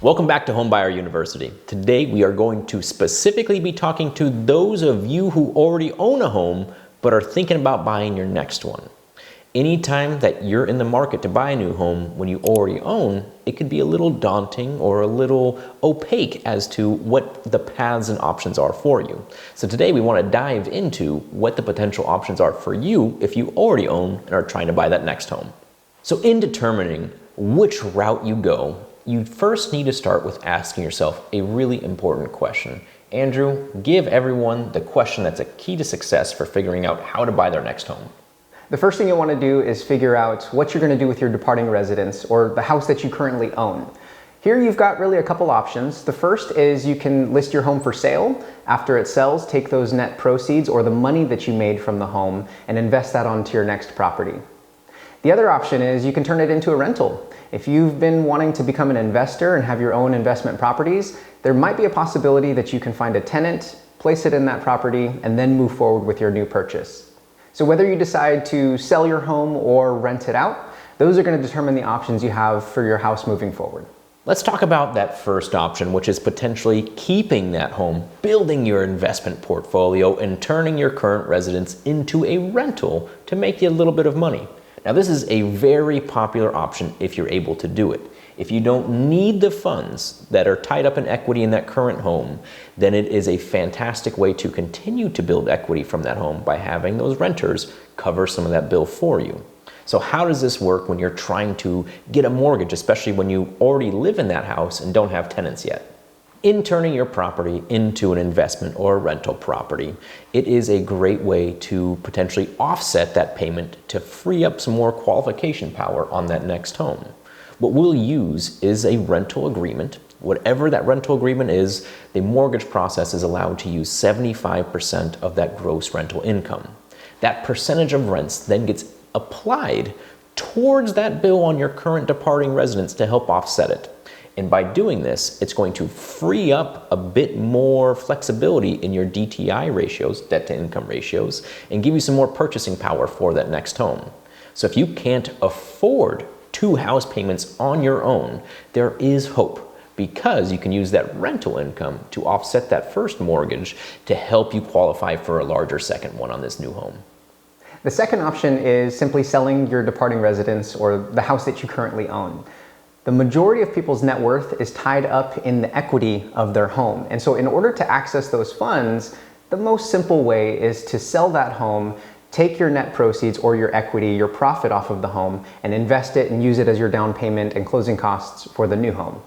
Welcome back to Homebuyer University. Today we are going to specifically be talking to those of you who already own a home but are thinking about buying your next one. Anytime that you're in the market to buy a new home when you already own, it could be a little daunting or a little opaque as to what the paths and options are for you. So today we want to dive into what the potential options are for you if you already own and are trying to buy that next home. So in determining which route you go, you first need to start with asking yourself a really important question. Andrew, give everyone the question that's a key to success for figuring out how to buy their next home. The first thing you want to do is figure out what you're going to do with your departing residence or the house that you currently own. Here you've got really a couple options. The first is you can list your home for sale. After it sells, take those net proceeds or the money that you made from the home and invest that onto your next property. The other option is you can turn it into a rental. If you've been wanting to become an investor and have your own investment properties, there might be a possibility that you can find a tenant, place it in that property, and then move forward with your new purchase. So whether you decide to sell your home or rent it out, those are going to determine the options you have for your house moving forward. Let's talk about that first option, which is potentially keeping that home, building your investment portfolio, and turning your current residence into a rental to make you a little bit of money. Now, this is a very popular option if you're able to do it. If you don't need the funds that are tied up in equity in that current home, then it is a fantastic way to continue to build equity from that home by having those renters cover some of that bill for you. So how does this work when you're trying to get a mortgage, especially when you already live in that house and don't have tenants yet? In turning your property into an investment or a rental property, it is a great way to potentially offset that payment to free up some more qualification power on that next home. What we'll use is a rental agreement. Whatever that rental agreement is, the mortgage process is allowed to use 75% of that gross rental income. That percentage of rents then gets applied towards that bill on your current departing residence to help offset it. And by doing this, it's going to free up a bit more flexibility in your DTI ratios, debt to income ratios, and give you some more purchasing power for that next home. So if you can't afford 2 house payments on your own, there is hope, because you can use that rental income to offset that first mortgage to help you qualify for a larger second one on this new home. The second option is simply selling your departing residence or the house that you currently own. The majority of people's net worth is tied up in the equity of their home. And so in order to access those funds, the most simple way is to sell that home, take your net proceeds or your equity, your profit off of the home, and invest it and use it as your down payment and closing costs for the new home.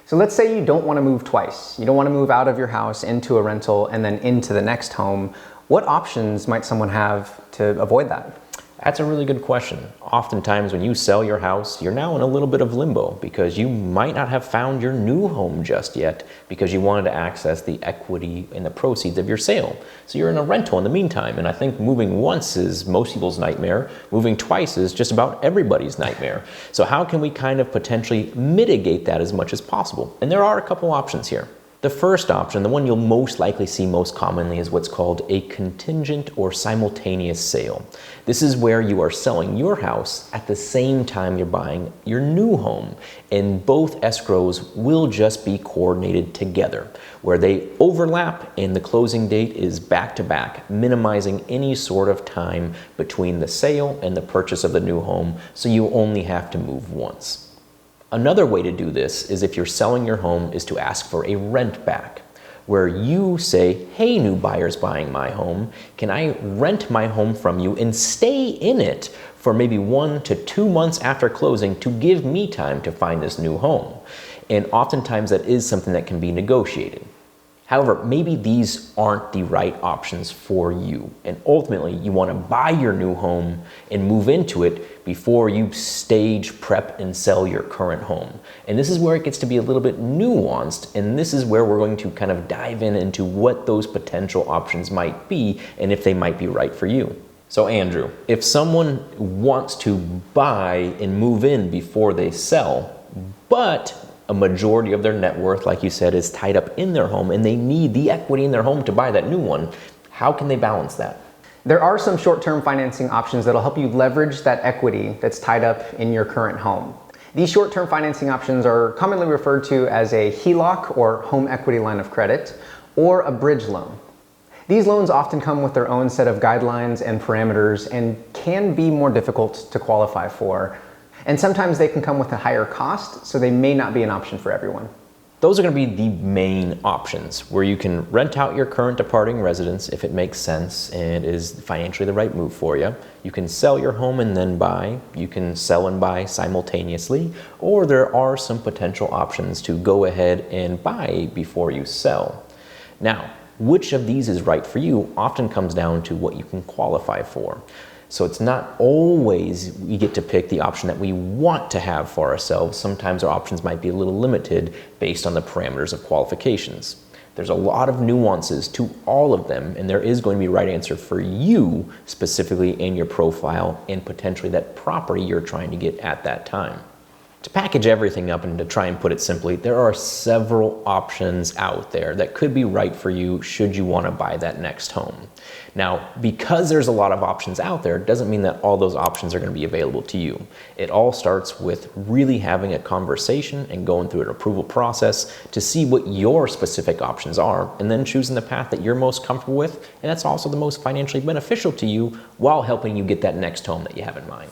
So let's say you don't want to move twice. You don't want to move out of your house into a rental and then into the next home. What options might someone have to avoid that? That's a really good question. Oftentimes when you sell your house, you're now in a little bit of limbo because you might not have found your new home just yet because you wanted to access the equity and the proceeds of your sale. So you're in a rental in the meantime, and I think moving once is most people's nightmare. Moving twice is just about everybody's nightmare. So how can we kind of potentially mitigate that as much as possible? And there are a couple options here. The first option, the one you'll most likely see most commonly, is what's called a contingent or simultaneous sale. This is where you are selling your house at the same time you're buying your new home, and both escrows will just be coordinated together, where they overlap and the closing date is back to back, minimizing any sort of time between the sale and the purchase of the new home, so you only have to move once. Another way to do this is if you're selling your home is to ask for a rent back, where you say, hey, new buyers buying my home, can I rent my home from you and stay in it for maybe 1 to 2 months after closing to give me time to find this new home? And oftentimes that is something that can be negotiated. However, maybe these aren't the right options for you, and ultimately you want to buy your new home and move into it before you stage, prep, and sell your current home. And this is where it gets to be a little bit nuanced, and this is where we're going to kind of dive into what those potential options might be and if they might be right for you. So Andrew, if someone wants to buy and move in before they sell, but a majority of their net worth, like you said, is tied up in their home and they need the equity in their home to buy that new one, how can they balance that? There are some short-term financing options that'll help you leverage that equity that's tied up in your current home. These short-term financing options are commonly referred to as a HELOC or home equity line of credit, or a bridge loan. These loans often come with their own set of guidelines and parameters and can be more difficult to qualify for. And sometimes they can come with a higher cost, so they may not be an option for everyone. Those are going to be the main options where you can rent out your current departing residence if it makes sense and is financially the right move for you. You can sell your home and then buy. You can sell and buy simultaneously, or there are some potential options to go ahead and buy before you sell. Now, which of these is right for you often comes down to what you can qualify for. So it's not always we get to pick the option that we want to have for ourselves. Sometimes our options might be a little limited based on the parameters of qualifications. There's a lot of nuances to all of them, and there is going to be a right answer for you specifically in your profile and potentially that property you're trying to get at that time. To package everything up and to try and put it simply, there are several options out there that could be right for you should you want to buy that next home. Now, because there's a lot of options out there, doesn't mean that all those options are going to be available to you. It all starts with really having a conversation and going through an approval process to see what your specific options are, and then choosing the path that you're most comfortable with, and that's also the most financially beneficial to you while helping you get that next home that you have in mind.